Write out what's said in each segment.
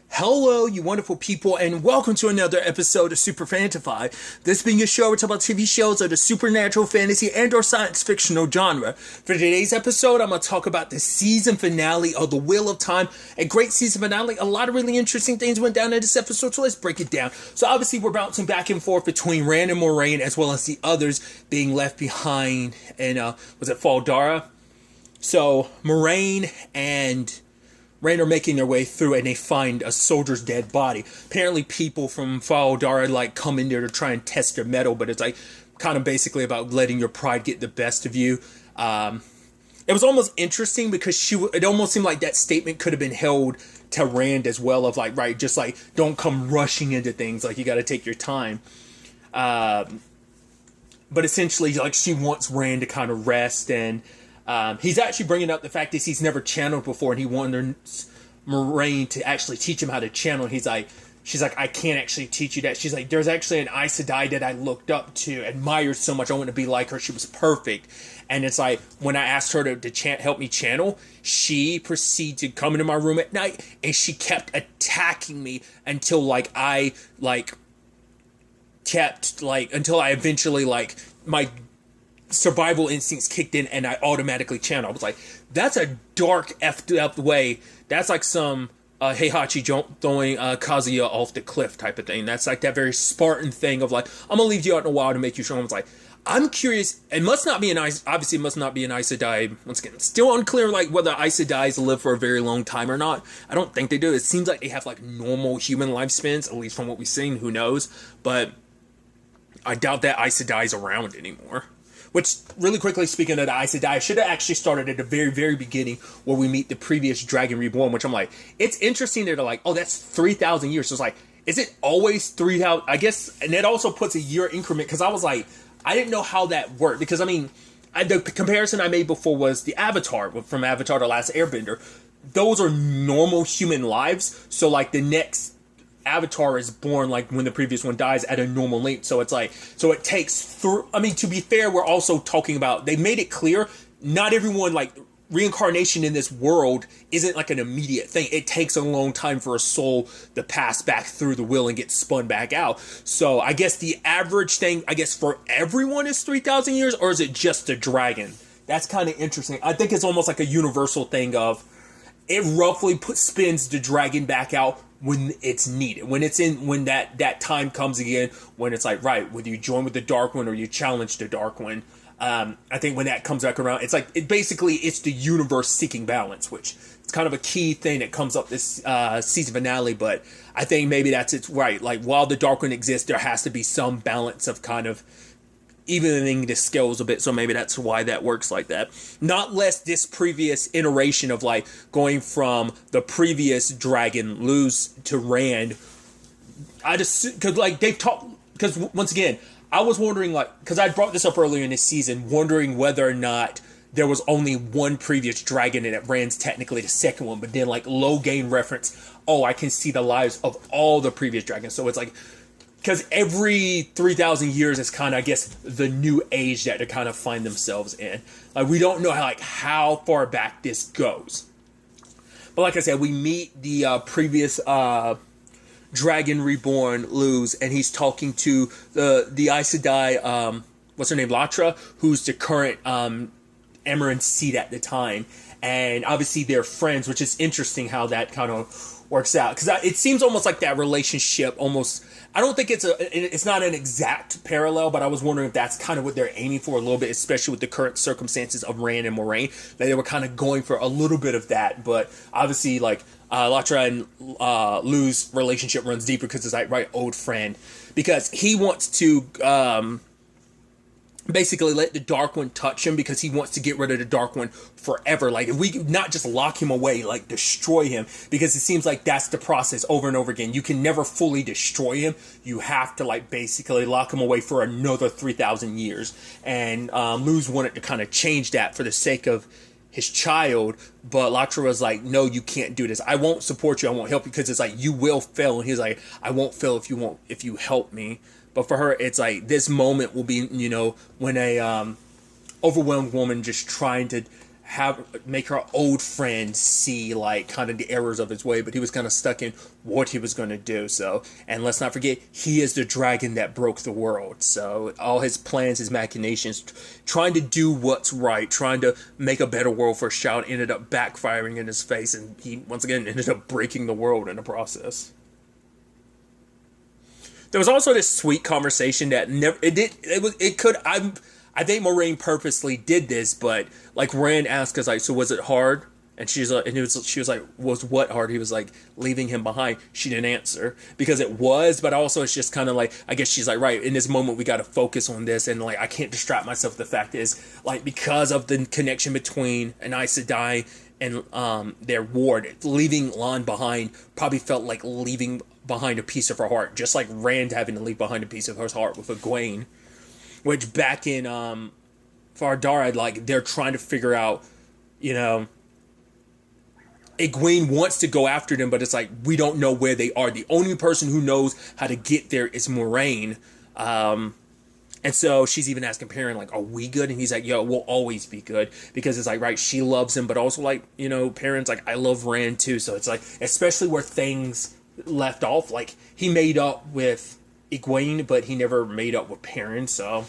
Hello, you wonderful people, and welcome to another episode of Super-Fanta-Fi. This being a show where we talk about TV shows of the supernatural, fantasy, and or science fictional genre. For today's episode, I'm going to talk about the season finale of The Wheel of Time. A great season finale. A lot of really interesting things went down in this episode, so let's break it down. So obviously, we're bouncing back and forth between Rand and Moiraine, as well as the others being left behind in, was it Faldara? So, Moiraine and Rand are making their way through and they find a soldier's dead body. Apparently people from Faldara come in there to try and test their mettle, but it's kind of basically about letting your pride get the best of you. It was almost interesting because it almost seemed like that statement could have been held to Rand as well of don't come rushing into things, you got to take your time. But essentially she wants Rand to kind of rest, and he's actually bringing up the fact that he's never channeled before, and he wants Moiraine to actually teach him how to channel. She's like, I can't actually teach you that. She's like, there's actually an Aes Sedai that I looked up to, admired so much. I want to be like her. She was perfect. And it's like, when I asked her to help me channel, she proceeded to come into my room at night, and she kept attacking me until until I eventually my survival instincts kicked in and I automatically channeled. I was like, that's a dark effed up way. That's like some Heihachi throwing Kazuya off the cliff type of thing. That's like that very Spartan thing of I'm gonna leave you out in the wild to make you strong. I was like, I'm curious. It must not be obviously it must not be an Aes Sedai. Once again, still unclear whether Aes Sedais live for a very long time or not. I don't think they do. It seems like they have normal human lifespans, at least from what we've seen. Who knows? But I doubt that Aes Sedai is around anymore. Which, really quickly speaking of the Aes Sedai, I should have actually started at the very, very beginning where we meet the previous Dragon Reborn, which I'm like, it's interesting that they're like, oh, that's 3,000 years. So it's like, is it always 3,000? I guess, and that also puts a year increment, because I was like, I didn't know how that worked. Because, the comparison I made before was the Avatar, from Avatar The Last Airbender. Those are normal human lives. So, the next Avatar is born when the previous one dies at a normal length, so it's so it takes through. To be fair, we're also talking about, they made it clear not everyone reincarnation in this world isn't an immediate thing. It takes a long time for a soul to pass back through the wheel and get spun back out. So I guess the average thing, for everyone is 3,000 years, or is it just a dragon? That's kind of interesting. I think it's almost like a universal thing of it roughly spins the dragon back out when it's needed, when that time comes again, when it's right, whether you join with the Dark One or you challenge the Dark One. I think when that comes back around, it's it's the universe seeking balance, which it's kind of a key thing that comes up this season finale. But I think maybe that's it's right. While the Dark One exists, there has to be some balance of kind of evening the scales a bit, so maybe that's why that works like that. Not less this previous iteration of going from the previous dragon Luz to Rand. I just because they've talked, because once again I was wondering because I brought this up earlier in this season, wondering whether or not there was only one previous dragon and that Rand's technically the second one, but then low gain reference, oh, I can see the lives of all the previous dragons, so it's because every 3,000 years is kind of, I guess, the new age that they kind of find themselves in. We don't know how far back this goes. But like I said, we meet the previous Dragon Reborn, Luz, and he's talking to the Aes Sedai, what's her name, Latra, who's the current Amaranth seat at the time. And obviously they're friends, which is interesting how that kind of works out. Because it seems almost like that relationship almost, I don't think it's not an exact parallel, but I was wondering if that's kind of what they're aiming for a little bit, especially with the current circumstances of Rand and Moiraine, that they were kind of going for a little bit of that. But obviously Latra and Luz's relationship runs deeper because it's old friend, because he wants to basically let the Dark One touch him, because he wants to get rid of the Dark One forever. If we not just lock him away, destroy him, because it seems like that's the process over and over again. You can never fully destroy him. You have to basically lock him away for another 3,000 years. And Luz wanted to kind of change that for the sake of his child, but Latra was like, no, you can't do this. I won't support you. I won't help you, because it's you will fail. And he's like, I won't fail if you help me. But for her, it's this moment will be, when a overwhelmed woman just trying to make her old friend see like kind of the errors of his way, but he was kind of stuck in what he was going to do. So, and let's not forget, he is the dragon that broke the world. So all his plans, his machinations, trying to do what's right, trying to make a better world for a child, ended up backfiring in his face, and he once again ended up breaking the world in the process. There was also this sweet conversation that never I think Moraine purposely did this, but like Rand asked us like, so was it hard? And she was like, was what hard? He was like, leaving him behind. She didn't answer because it was, but also it's just kind of like, I guess she's like, right, in this moment we got to focus on this, and like I can't distract myself. The fact is, like, because of the connection between an Aes Sedai and their ward, leaving Lan behind probably felt like leaving behind a piece of her heart, just like Rand having to leave behind a piece of her heart with Egwene. Which back in Fardara, like, they're trying to figure out, you know, Egwene wants to go after them, but it's like, we don't know where they are. The only person who knows how to get there is Moraine. And so she's even asking Perrin, like, are we good? And he's like, yo, we'll always be good. Because it's like, right, she loves him, but also, like, you know, Perrin's like, I love Rand too. So it's like, especially where things left off, like, he made up with Egwene, but he never made up with Perrin. So,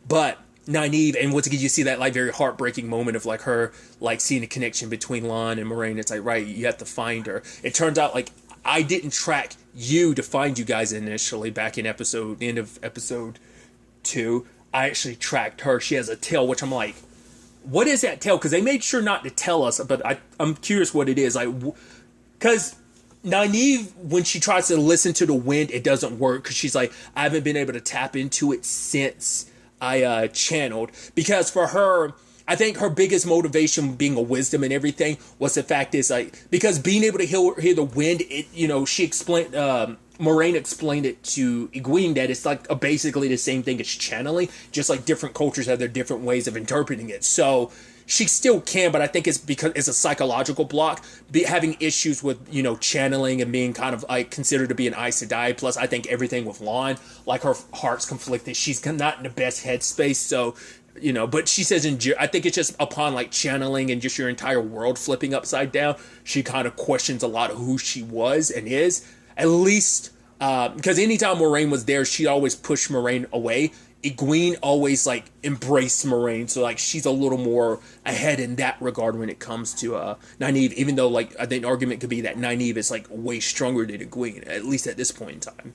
but Nynaeve, and once again you see that like very heartbreaking moment of like her like seeing the connection between Lan and Moraine. It's like, right, you have to find her. It turns out like I didn't track you to find you guys initially back in the end of episode 2. I actually tracked her. She has a tail, which I'm like, what is that tail? Because they made sure not to tell us, but I'm curious what it is. Like, because Nynaeve, when she tries to listen to the wind, it doesn't work because she's like, I haven't been able to tap into it since I channeled. Because for her, I think her biggest motivation being a wisdom and everything was the fact is like, because being able to hear the wind, it, you know, she explained, Moraine explained it to Egwene that it's like basically the same thing as channeling, just like different cultures have their different ways of interpreting it. So she still can, but I think it's because it's a psychological block, having issues with, you know, channeling and being kind of like considered to be an Aes Sedai. Plus, I think everything with Lan, like her heart's conflicted. She's not in the best headspace. So, you know, but she says I think it's just upon like channeling and just your entire world flipping upside down, she kind of questions a lot of who she was and is. At least, because anytime Moraine was there, she always pushed Moraine away. Egwene always like embraced Moraine, so like she's a little more ahead in that regard when it comes to Nynaeve, even though like I think the argument could be that Nynaeve is like way stronger than Egwene, at least at this point in time.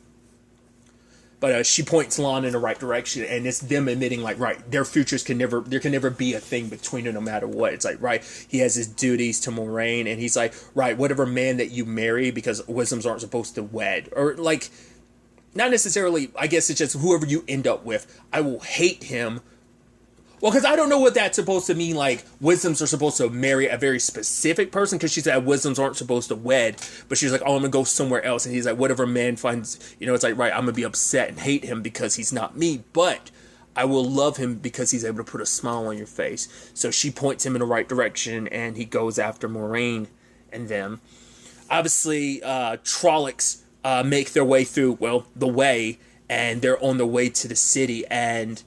But she points Lan in the right direction, and it's them admitting like, right, there can never be a thing between them no matter what. It's like, right, he has his duties to Moraine, and he's like, right, whatever man that you marry, because wisdoms aren't supposed to wed, or like, not necessarily, I guess it's just whoever you end up with, I will hate him. Well, because I don't know what that's supposed to mean, like, wisdoms are supposed to marry a very specific person, because she said wisdoms aren't supposed to wed, but she's like, oh, I'm going to go somewhere else, and he's like, whatever man finds, you know, it's like, right, I'm going to be upset and hate him because he's not me, but I will love him because he's able to put a smile on your face. So she points him in the right direction, and he goes after Moraine and them. Obviously, Trollocs make their way through, well, the way, and they're on their way to the city, and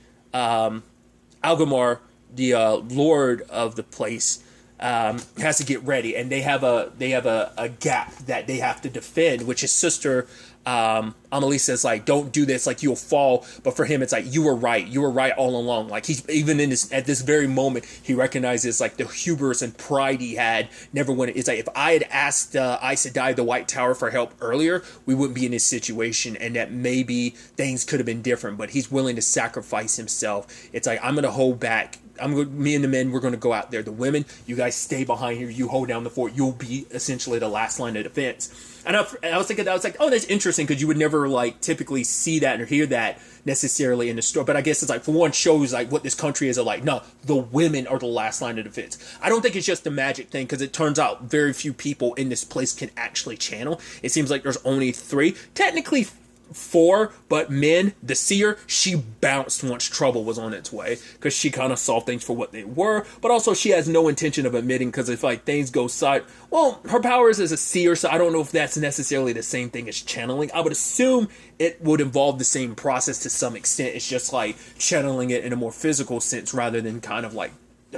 Algamar, the lord of the place, has to get ready, and they have a gap that they have to defend, which his sister Amelie says, like, don't do this, like, you'll fall. But for him, it's like, you were right all along. Like, he's even at this very moment, he recognizes like the hubris and pride he had. Never went. It's like, if I had asked Aes Sedai the White Tower for help earlier, we wouldn't be in this situation, and that maybe things could have been different. But he's willing to sacrifice himself. It's like, I'm gonna hold back. Me and the men, we're going to go out there. The women, you guys stay behind here. You hold down the fort. You'll be essentially the last line of defense. And I was thinking, I was like, oh, that's interesting, because you would never like typically see that or hear that necessarily in the story. But I guess it's like, for one, shows like what this country is like. No, the women are the last line of defense. I don't think it's just a magic thing, because it turns out very few people in this place can actually channel. It seems like there's only 3, technically 4, but men, the seer, she bounced once trouble was on its way, because she kind of saw things for what they were, but also she has no intention of admitting, because if like things go side, well, her powers as a seer, so I don't know if that's necessarily the same thing as channeling. I would assume it would involve the same process to some extent. It's just like channeling it in a more physical sense rather than kind of like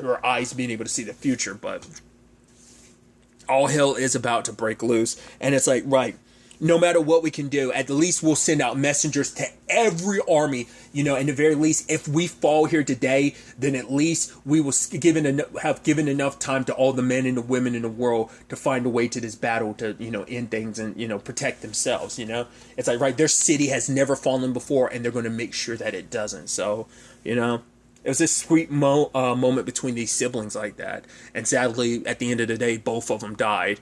her eyes being able to see the future. But all hell is about to break loose, and it's like, right, no matter what we can do, at the least we'll send out messengers to every army, in the very least. If we fall here today, then at least we will have given enough time to all the men and the women in the world to find a way to this battle to, end things and, protect themselves, It's like, right, their city has never fallen before, and they're going to make sure that it doesn't. So, it was this sweet moment between these siblings like that. And sadly, at the end of the day, both of them died.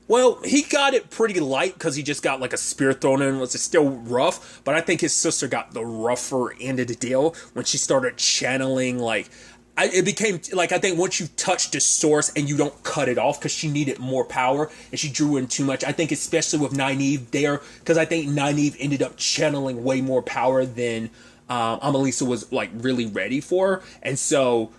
Well, he got it pretty light because he just got like a spear thrown in. It's still rough, but I think his sister got the rougher end of the deal when she started channeling. It became like, I think once you touch the source and you don't cut it off, because she needed more power and she drew in too much. I think especially with Nynaeve there, because I think Nynaeve ended up channeling way more power than Amelisa was like really ready for, and so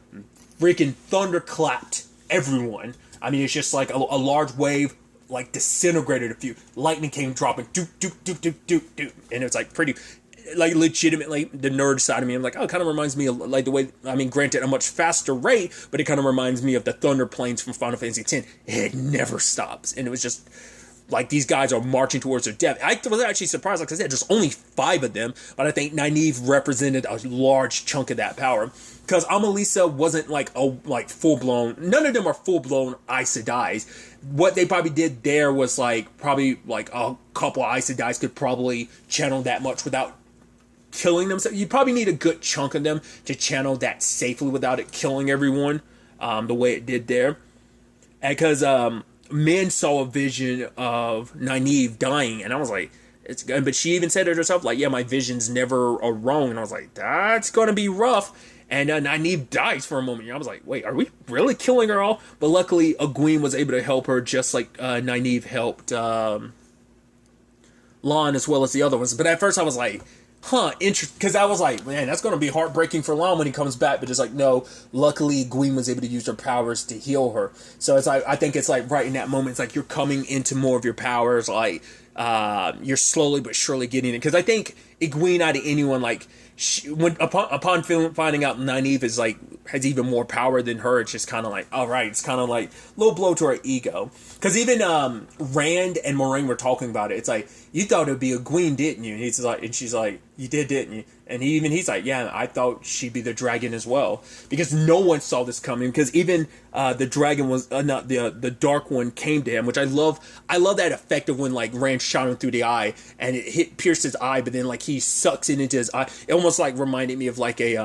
freaking thunderclapped everyone. I mean, it's just like a large wave like disintegrated a few. Lightning came dropping, doop, doop, doop, doop, doop, doop. And it's like pretty, like legitimately the nerd side of me. I'm like, oh, it kind of reminds me of like the way, I mean, granted a much faster rate, but it kind of reminds me of the thunder planes from Final Fantasy X. It never stops. And it was just like, these guys are marching towards their death. I was actually surprised, like I said, there's only 5 of them, but I think Nynaeve represented a large chunk of that power. Because Amelisa wasn't like full-blown, none of them are full-blown Aes Sedais. What they probably did there was probably a couple of Aes Sedais could probably channel that much without killing them. So you probably need a good chunk of them to channel that safely without it killing everyone, the way it did there. And because men saw a vision of Nynaeve dying, and I was like, it's good. But she even said it herself, like, yeah, my visions never are wrong. And I was like, that's gonna be rough. And Nynaeve dies for a moment. And I was like, wait, are we really killing her all? But luckily, Egwene was able to help her, just like Nynaeve helped Lan as well as the other ones. But at first I was like, interesting. Because I was like, man, that's going to be heartbreaking for Lan when he comes back. But it's like, no, luckily Egwene was able to use her powers to heal her. So it's like, I think it's like right in that moment, it's like you're coming into more of your powers. Like, you're slowly but surely getting it. Because I think Egwene, out of anyone, like, upon finding out Nynaeve is has even more power than her, it's just kind of like, all right, it's kind of like a little blow to her ego. Because even Rand and Moraine were talking about it. It's like, you thought it would be Egwene, didn't you? And she's like, you did, didn't you? And he's like, yeah, I thought she'd be the dragon as well, because no one saw this coming. Because even the dragon was not the dark one came to him, which I love. I love that effect of when like Rand shot him through the eye and it pierced his eye, but then like he sucks it into his eye. It almost like reminded me of like a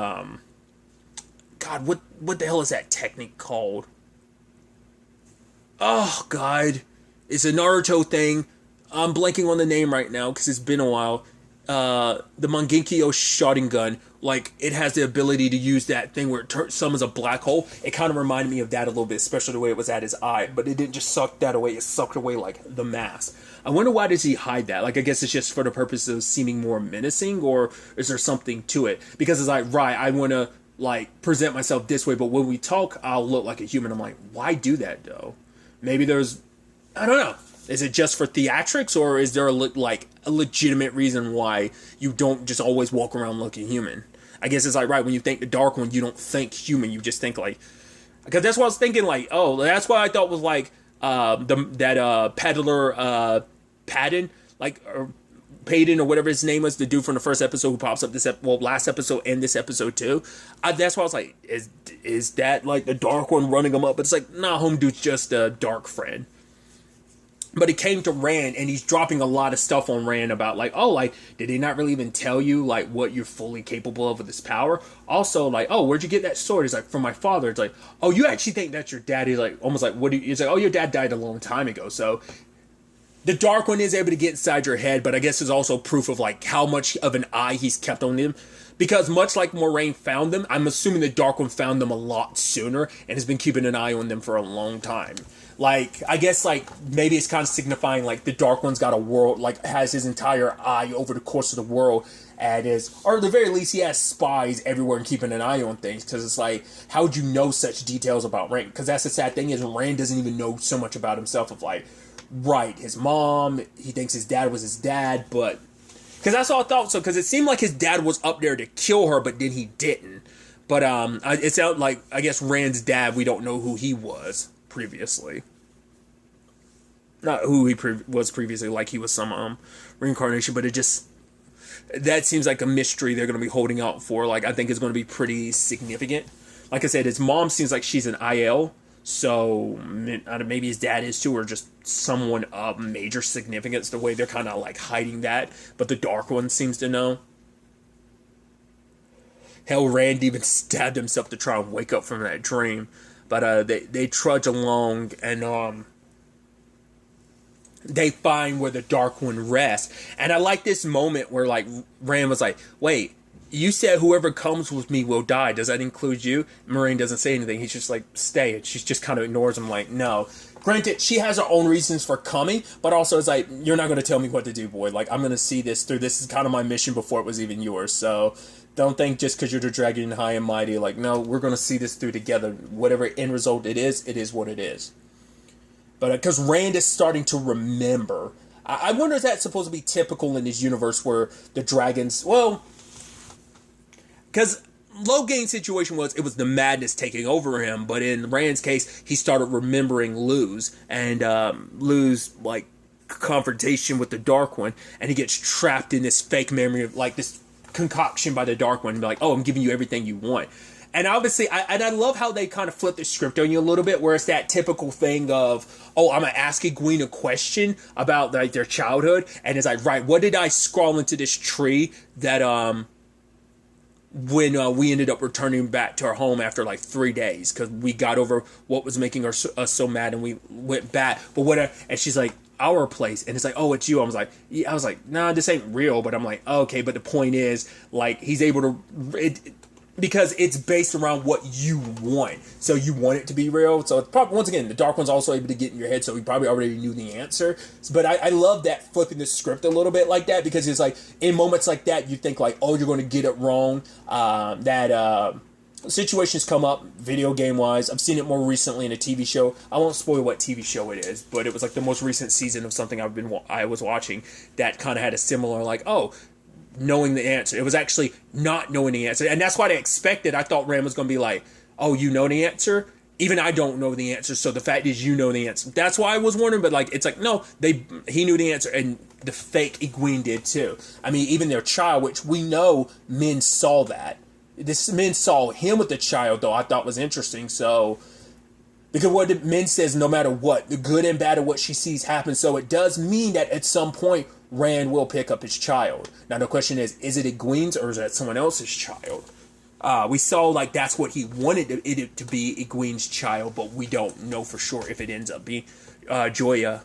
God, what the hell is that technique called? Oh God, it's a Naruto thing. I'm blanking on the name right now because it's been a while. The Mangekyou Sharingan, like, it has the ability to use that thing where it summons a black hole. It kind of reminded me of that a little bit, especially the way it was at his eye. But it didn't just suck that away, it sucked away, like, the mask. I wonder, why does he hide that? Like, I guess it's just for the purpose of seeming more menacing, or is there something to it? Because it's like, right, I want to, like, present myself this way, but when we talk, I'll look like a human. I'm like, why do that, though? Maybe there's, I don't know. Is it just for theatrics, or is there a legitimate reason why you don't just always walk around looking human? I guess it's like, right, when you think the Dark One, you don't think human, you just think like, because that's what I was thinking, like, oh, that's what I thought was like that peddler Padden, like, or Payton, or whatever his name was, the dude from the first episode who pops up last episode and this episode too. That's why I was like, is that like the Dark One running him up? But it's like, nah, home dude's just a dark friend. But it came to Rand, and he's dropping a lot of stuff on Rand about, like, oh, like, did he not really even tell you, like, what you're fully capable of with this power? Also, like, oh, where'd you get that sword? He's like, from my father. It's like, oh, you actually think that's your dad? He's like, almost like, what do you, he's like, oh, your dad died a long time ago. So the Dark One is able to get inside your head, but I guess it's also proof of, like, how much of an eye he's kept on him. Because much like Moraine found them, I'm assuming the Dark One found them a lot sooner and has been keeping an eye on them for a long time. Like, I guess, like, maybe it's kind of signifying, like, the Dark One's got a world, like, has his entire eye over the course of the world, and or at the very least, he has spies everywhere and keeping an eye on things, because it's like, how'd you know such details about Rand? Because that's the sad thing, is Rand doesn't even know so much about himself, of, like, right, his mom, he thinks his dad was his dad, but, because that's all I thought, so, because it seemed like his dad was up there to kill her, but then he didn't. But it's out like, I guess Rand's dad, we don't know who he was previously. Not who he was previously, like he was some reincarnation, but it just, that seems like a mystery they're going to be holding out for. Like, I think it's going to be pretty significant. Like I said, his mom seems like she's an IL, so maybe his dad is too, or just someone of major significance, the way they're kind of like hiding that. But the Dark One seems to know. Hell, Rand even stabbed himself to try and wake up from that dream. But they trudge along, and they find where the Dark One rests. And I like this moment where, like, Rand was like, wait, you said whoever comes with me will die. Does that include you? Moiraine doesn't say anything. He's just like, stay. And she just kind of ignores him like, no. Granted, she has her own reasons for coming, but also it's like, you're not going to tell me what to do, boy. Like, I'm going to see this through. This is kind of my mission before it was even yours. So don't think just because you're the dragon high and mighty, like, no, we're going to see this through together. Whatever end result it is what it is. But because Rand is starting to remember. I wonder if that's supposed to be typical in this universe where the dragons, well, because Logain's situation was, it was the madness taking over him, but in Rand's case, he started remembering Lou's, and Lou's, like, confrontation with the Dark One, and he gets trapped in this fake memory of, like, this concoction by the Dark One, and be like, oh, I'm giving you everything you want. And obviously, I love how they kind of flip the script on you a little bit, where it's that typical thing of, oh, I'm going to ask Egwene a question about, like, their childhood, and it's like, right, what did I scrawl into this tree that, when we ended up returning back to our home after like 3 days, because we got over what was making us so mad, and we went back. But whatever. And she's like, our place, and it's like, oh, it's you. I was like, yeah. I was like, nah, this ain't real. But I'm like, oh, okay. But the point is, like, he's able to, because it's based around what you want. So you want it to be real. So it's probably, once again, the Dark One's also able to get in your head, so he probably already knew the answer. But I love that, flipping the script a little bit like that, because it's like, in moments like that, you think like, oh, you're going to get it wrong. Situations come up, video game wise. I've seen it more recently in a TV show. I won't spoil what TV show it is, but it was like the most recent season of something I was watching that kind of had a similar, like, oh, knowing the answer. It was actually not knowing the answer. And that's what I expected. I thought Rand was going to be like, oh, you know the answer? Even I don't know the answer, so the fact is you know the answer. That's why I was wondering, but like, it's like, no, he knew the answer, and the fake Egwene did too. I mean, even their child, which we know men saw that. This men saw him with the child, though, I thought was interesting, so... Because what the men says, no matter what, the good and bad of what she sees happen, so it does mean that at some point, Rand will pick up his child. Now the question is it Egwene's or is that someone else's child? We saw like that's what he wanted it to be, Egwene's child, but we don't know for sure if it ends up being Joya.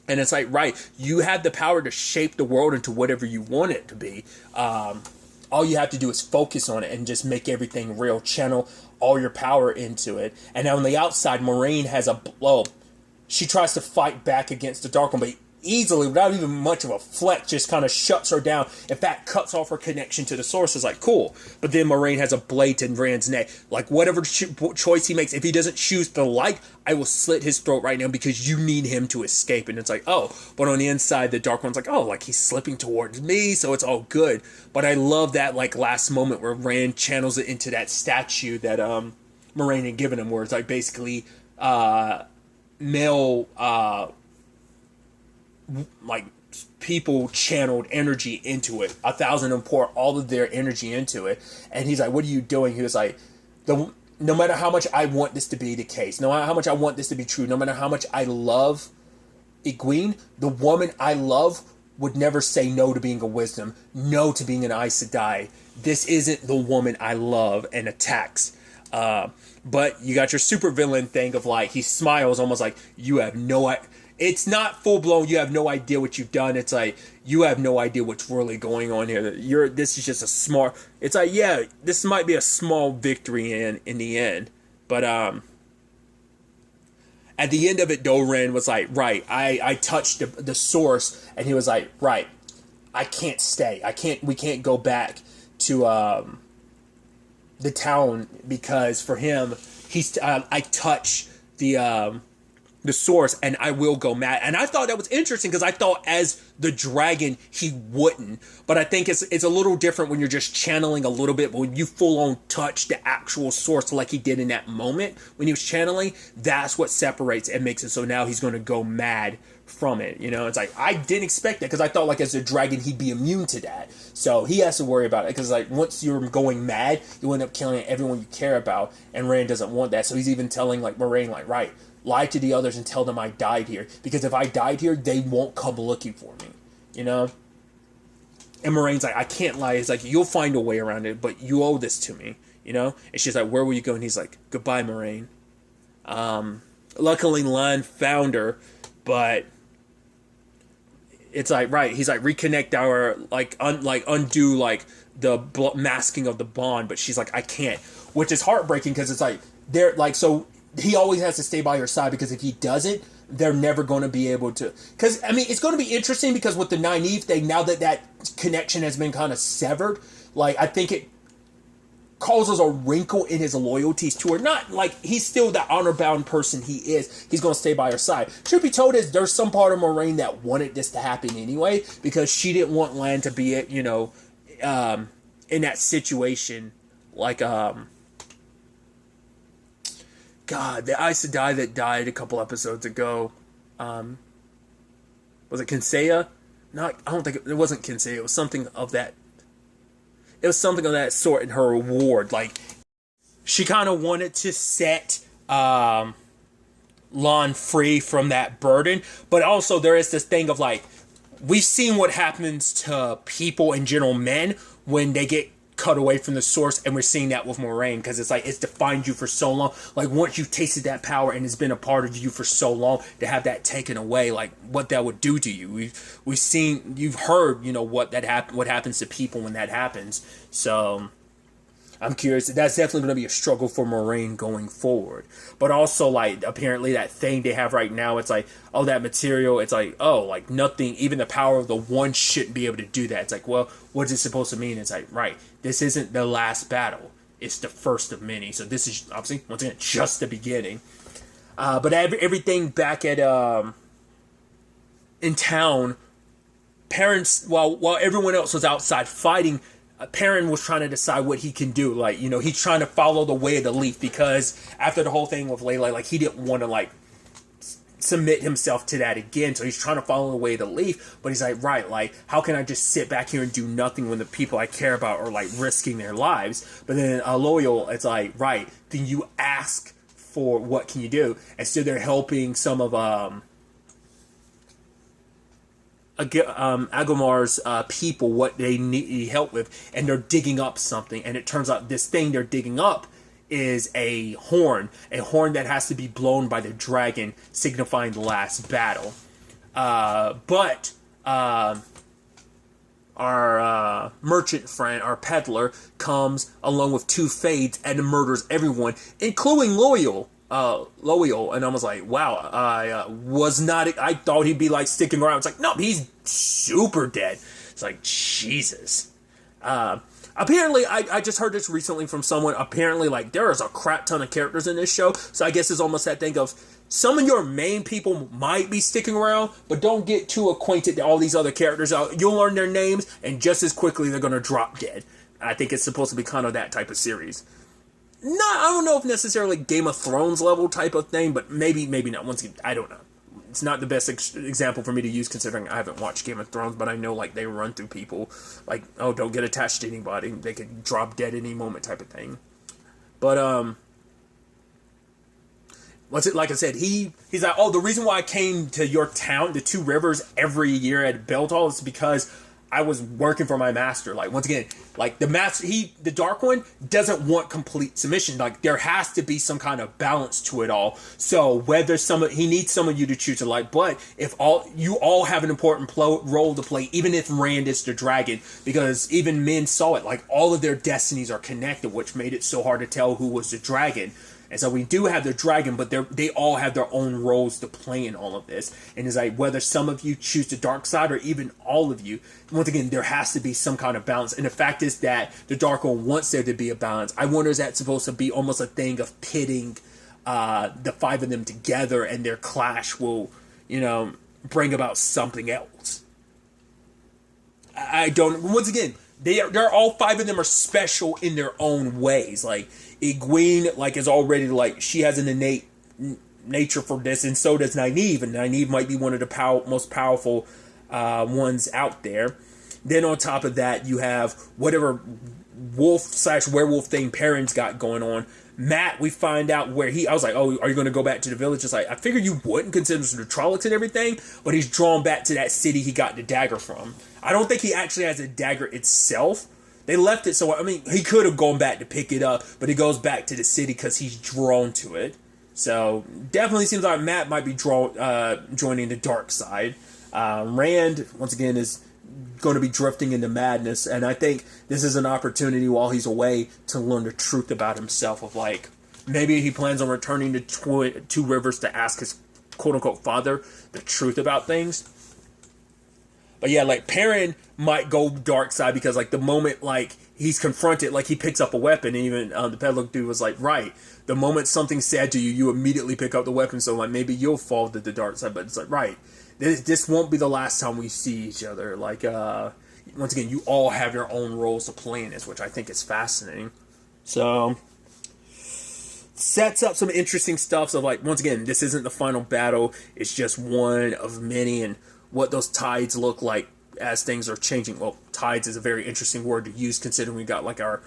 And it's like, right, you have the power to shape the world into whatever you want it to be. All you have to do is focus on it and just make everything real. Channel all your power into it. And on the outside, Moiraine has a blow. She tries to fight back against the Dark One, but easily, without even much of a flex, just kind of shuts her down. In fact, cuts off her connection to the source. Is like, cool. But then Moiraine has a blade to Rand's neck. Like, whatever choice he makes, if he doesn't choose the light, I will slit his throat right now because you need him to escape. And it's like, oh. But on the inside, the Dark One's like, oh, like he's slipping towards me, so it's all good. But I love that, like, last moment where Rand channels it into that statue that Moiraine had given him, where it's like basically male like people channeled energy into it. 1,000 of them pour all of their energy into it. And he's like, what are you doing? He was like, no matter how much I want this to be the case, no matter how much I want this to be true, no matter how much I love Egwene, the woman I love would never say no to being a wisdom, no to being an Aes Sedai. This isn't the woman I love, and attacks. But you got your supervillain thing of like, he smiles almost like, you have no idea. It's not full blown, you have no idea what you've done. It's like, you have no idea what's really going on here. This is just a small, it's like, yeah, this might be a small victory in the end. But, at the end of it, Doran was like, right, I touched the source, and he was like, right, I can't stay. We can't go back to, the town, because for him, I touch the the source and I will go mad. And I thought that was interesting because I thought as the dragon he wouldn't. But I think it's a little different when you're just channeling a little bit, but when you full on touch the actual source like he did in that moment when he was channeling, that's what separates and makes it so now he's going to go mad from it. You know, it's like I didn't expect that because I thought like as a dragon he'd be immune to that. So he has to worry about it because like once you're going mad, you end up killing everyone you care about, and Rand doesn't want that. So he's even telling like Moraine like, right, lie to the others and tell them I died here, because if I died here, they won't come looking for me, you know? And Moraine's like, I can't lie. He's like, you'll find a way around it, but you owe this to me, you know? And she's like, where will you go? And he's like, goodbye, Moraine. Luckily, Lan found her, but it's like, right, he's like, reconnect our, undo, like, the masking of the bond, but she's like, I can't, which is heartbreaking, because it's like, they're, like, so he always has to stay by her side, because if he doesn't, they're never going to be able to. Because, I mean, it's going to be interesting, because with the Nynaeve thing, now that that connection has been kind of severed, like, I think it causes a wrinkle in his loyalties to her. Not, like, he's still the honor-bound person he is. He's going to stay by her side. Truth be told is, there's some part of Moraine that wanted this to happen anyway, because she didn't want Lan to be, you know, in that situation, like, God, the Aes Sedai that died a couple episodes ago. Was it Kinsea? I don't think it wasn't Kinsea. It was something of that. It was something of that sort in her reward. Like, she kind of wanted to set Lan free from that burden, but also there is this thing of like, we've seen what happens to people in general, men, when they get cut away from the source, and we're seeing that with Moraine, because it's like it's defined you for so long. Like, once you've tasted that power and it's been a part of you for so long, to have that taken away, like what that would do to you. We've seen, you've heard, you know, what happens to people when that happens. So I'm curious. That's definitely going to be a struggle for Moraine going forward. But also, like, apparently that thing they have right now, it's like, oh, that material, it's like, oh, like, nothing, even the power of the one shouldn't be able to do that. It's like, well, what's it supposed to mean? It's like, right, this isn't the last battle. It's the first of many. So this is, obviously, once again, just the beginning. But everything back at, in town, parents, while everyone else was outside fighting, Perrin was trying to decide what he can do. Like, you know, he's trying to follow the way of the leaf, because after the whole thing with Layla, like, he didn't want to, like, submit himself to that again. So he's trying to follow the way of the leaf, but he's like, right, like, how can I just sit back here and do nothing when the people I care about are, like, risking their lives? But then Loyal, it's like, right, then you ask for what can you do? And so they're helping some of, Agomar's people what they need help with, and they're digging up something, and it turns out this thing they're digging up is a horn that has to be blown by the dragon, signifying the last battle. But our merchant friend, our peddler, comes along with two Fades and murders everyone, including Loyal, and I was like, wow, I thought he'd be like sticking around. It's like, no, he's super dead. It's like, Jesus. Apparently, I just heard this recently from someone. Apparently, like, there is a crap ton of characters in this show, so I guess it's almost that thing of some of your main people might be sticking around, but don't get too acquainted to all these other characters. You'll learn their names, and just as quickly they're gonna drop dead. I think it's supposed to be kind of that type of series. I don't know if necessarily Game of Thrones level type of thing, but maybe not. Once again, I don't know. It's not the best example for me to use, considering I haven't watched Game of Thrones, but I know, like, they run through people, like, oh, don't get attached to anybody, they could drop dead any moment type of thing. But, like I said, he's like, oh, the reason why I came to your town, the Two Rivers, every year at Beltall is because I was working for my master. Like, once again, like, the master, the Dark One doesn't want complete submission. Like, there has to be some kind of balance to it all. So whether he needs some of you to choose a light, but if you all have an important role to play, even if Rand is the dragon, because even men saw it, like, all of their destinies are connected, which made it so hard to tell who was the dragon. And so we do have the dragon, but they all have their own roles to play in all of this. And it's like, whether some of you choose the dark side or even all of you, once again, there has to be some kind of balance. And the fact is that the Dark One wants there to be a balance. I wonder, is that supposed to be almost a thing of pitting the five of them together, and their clash will, bring about something else. I don't. Once again, they're all five of them are special in their own ways. Like Egwene, like is already like she has an innate nature for this, and so does Nynaeve, and Nynaeve might be one of the most powerful ones out there. Then on top of that, you have whatever wolf/werewolf thing Perrin's got going on. Matt, we find out where I was like, oh, are you going to go back to the village? It's like, I figured you wouldn't, consider the Trollocs and everything, but he's drawn back to that city he got the dagger from. I don't think he actually has a dagger itself. They left it, so, I mean, he could have gone back to pick it up, but he goes back to the city because he's drawn to it. So, definitely seems like Matt might be joining the dark side. Rand, once again, is going to be drifting into madness, and I think this is an opportunity while he's away to learn the truth about himself, of like, maybe he plans on returning to Two Rivers to ask his quote-unquote father the truth about things. But yeah, like, Perrin might go dark side because, like, the moment, like, he's confronted, like, he picks up a weapon, and even the peddler dude was like, right, the moment something's said to you, you immediately pick up the weapon, so, like, maybe you'll fall to the dark side, but it's like, right, this won't be the last time we see each other. Like, once again, you all have your own roles to play in this, which I think is fascinating. So, sets up some interesting stuff. So, like, once again, this isn't the final battle. It's just one of many, and what those tides look like as things are changing. Well, tides is a very interesting word to use, considering we got, like, our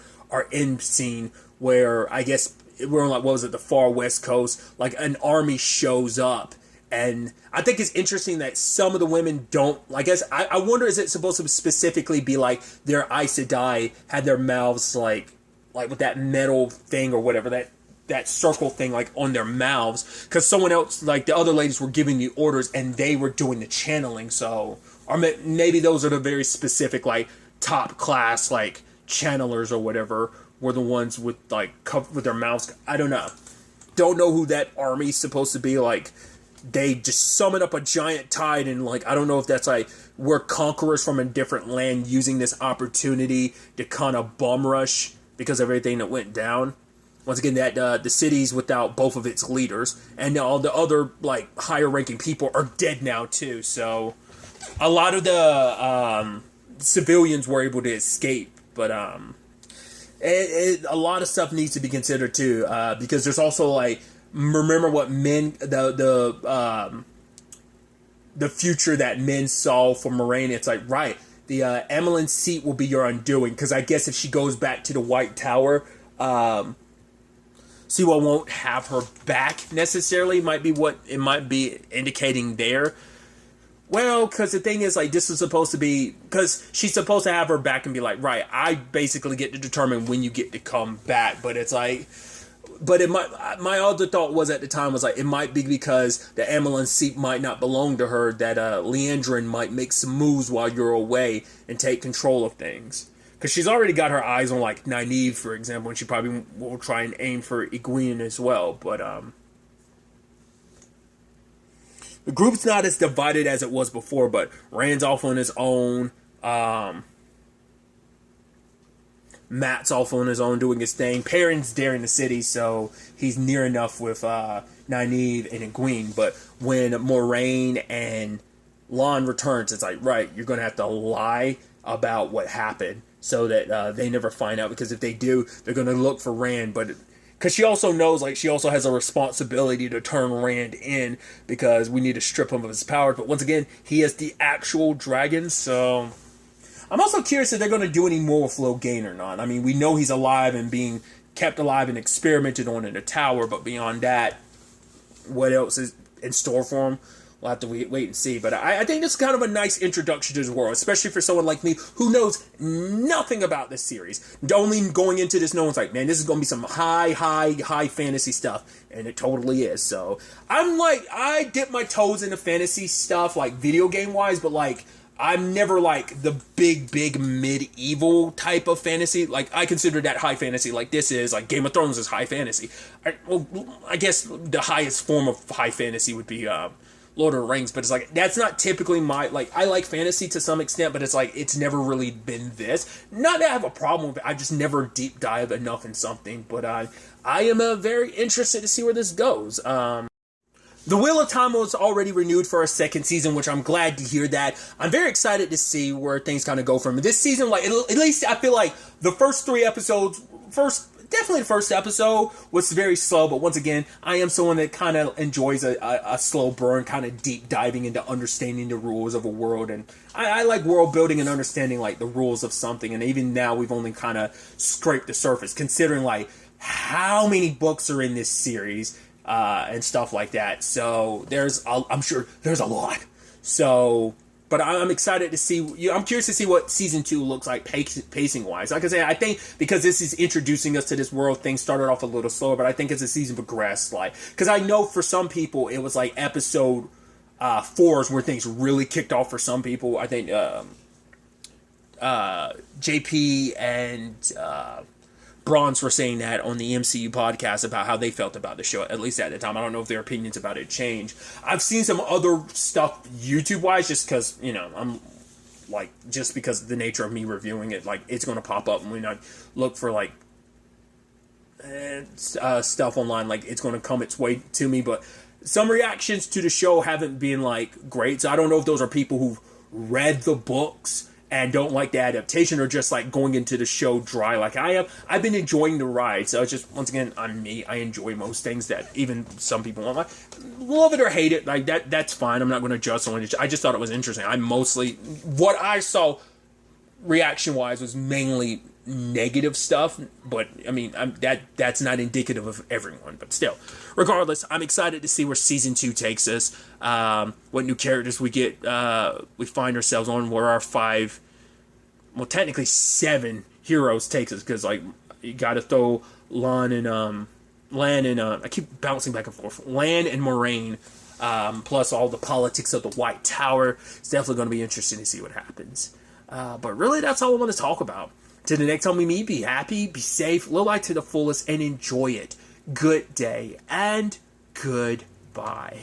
end scene where, I guess, we're on, like, what was it, the far west coast. Like, an army shows up. And I think it's interesting that some of the women don't, I guess, I wonder, is it supposed to specifically be like their Aes Sedai had their mouths like with that metal thing or whatever, that circle thing like on their mouths, because someone else, like the other ladies, were giving the orders and they were doing the channeling. So, or maybe those are the very specific, like, top class, like, channelers or whatever, were the ones with, like, with their mouths. I don't know. Don't know who that army's supposed to be, like. They just summon up a giant tide, and, like, I don't know if that's, like, we're conquerors from a different land using this opportunity to kind of bum rush because of everything that went down. Once again, that the city's without both of its leaders, and all the other, like, higher ranking people are dead now too. So a lot of the civilians were able to escape, but a lot of stuff needs to be considered too, because there's also, like, remember what the future that men saw for Moraine. It's like, right, the Emmeline seat will be your undoing, because I guess if she goes back to the White Tower, Siwa won't have her back necessarily, might be what it might be indicating there. Well, because the thing is, like, this is supposed to be, because she's supposed to have her back and be like, right, I basically get to determine when you get to come back, but it's like, but it might. My other thought was at the time was like, it might be because the Emmeline seat might not belong to her, that Leandrin might make some moves while you're away and take control of things. Because she's already got her eyes on, like, Nynaeve, for example, and she probably will try and aim for Egwene as well. But the group's not as divided as it was before, but Rand's off on his own. Matt's off on his own doing his thing. Perrin's there in the city, so he's near enough with Nynaeve and Egwene. But when Moraine and Lon returns, it's like, right, you're going to have to lie about what happened so that they never find out. Because if they do, they're going to look for Rand. But because she also knows, like, she also has a responsibility to turn Rand in, because we need to strip him of his power. But once again, he is the actual dragon, so I'm also curious if they're going to do any more with Logain or not. I mean, we know he's alive and being kept alive and experimented on in the tower, but beyond that, what else is in store for him? We'll have to wait and see. But I think this is kind of a nice introduction to the world, especially for someone like me who knows nothing about this series. Only going into this, no one's like, man, this is going to be some high fantasy stuff. And it totally is. So I'm like, I dip my toes into fantasy stuff, like video game wise, but like, I'm never like the big medieval type of fantasy. Like, I consider that high fantasy. Like, this is like Game of Thrones is high fantasy. I guess the highest form of high fantasy would be Lord of the Rings, but it's like, that's not typically my, like, I like fantasy to some extent, but it's like, it's never really been this. Not that I have a problem with it, I just never deep dive enough in something, but I am very interested to see where this goes. The Wheel of Time was already renewed for a second season, which I'm glad to hear that. I'm very excited to see where things kind of go from this season. Like, at least I feel like the first 3 episodes, definitely the first episode was very slow, but once again, I am someone that kind of enjoys a slow burn, kind of deep diving into understanding the rules of a world, and I like world building and understanding, like, the rules of something, and even now we've only kind of scraped the surface, considering, like, how many books are in this series, and stuff like that. So I'm sure there's a lot. So, but I'm excited to see. I'm curious to see what season 2 looks like pacing wise. Like I say, I think because this is introducing us to this world, things started off a little slower. But I think as the season progressed, like, because I know for some people it was like episode 4s where things really kicked off for some people. I think JP and Bronze were saying that on the MCU podcast about how they felt about the show, at least at the time. I don't know if their opinions about it changed. I've seen some other stuff YouTube-wise, just because, I'm, like, just because of the nature of me reviewing it, like, it's going to pop up when I look for, like, stuff online, like, it's going to come its way to me, but some reactions to the show haven't been, like, great, so I don't know if those are people who've read the books and don't like the adaptation, or just like going into the show dry like I am. I've been enjoying the ride, so it's just, once again, I'm me. I enjoy most things that even some people won't like. Love it or hate it, like that's fine. I'm not going to judge someone. I just thought it was interesting. What I saw reaction-wise was mainly negative stuff, but I mean, that's not indicative of everyone, but still, regardless, I'm excited to see where season 2 takes us, what new characters we get, we find ourselves on, where our 5, well, technically 7 heroes takes us, because, like, you gotta throw Lan and I keep bouncing back and forth, Lan and Moraine, plus all the politics of the White Tower. It's definitely going to be interesting to see what happens, but really, that's all I want to talk about. Till the next time we meet, be happy, be safe, live life to the fullest, and enjoy it. Good day, and goodbye.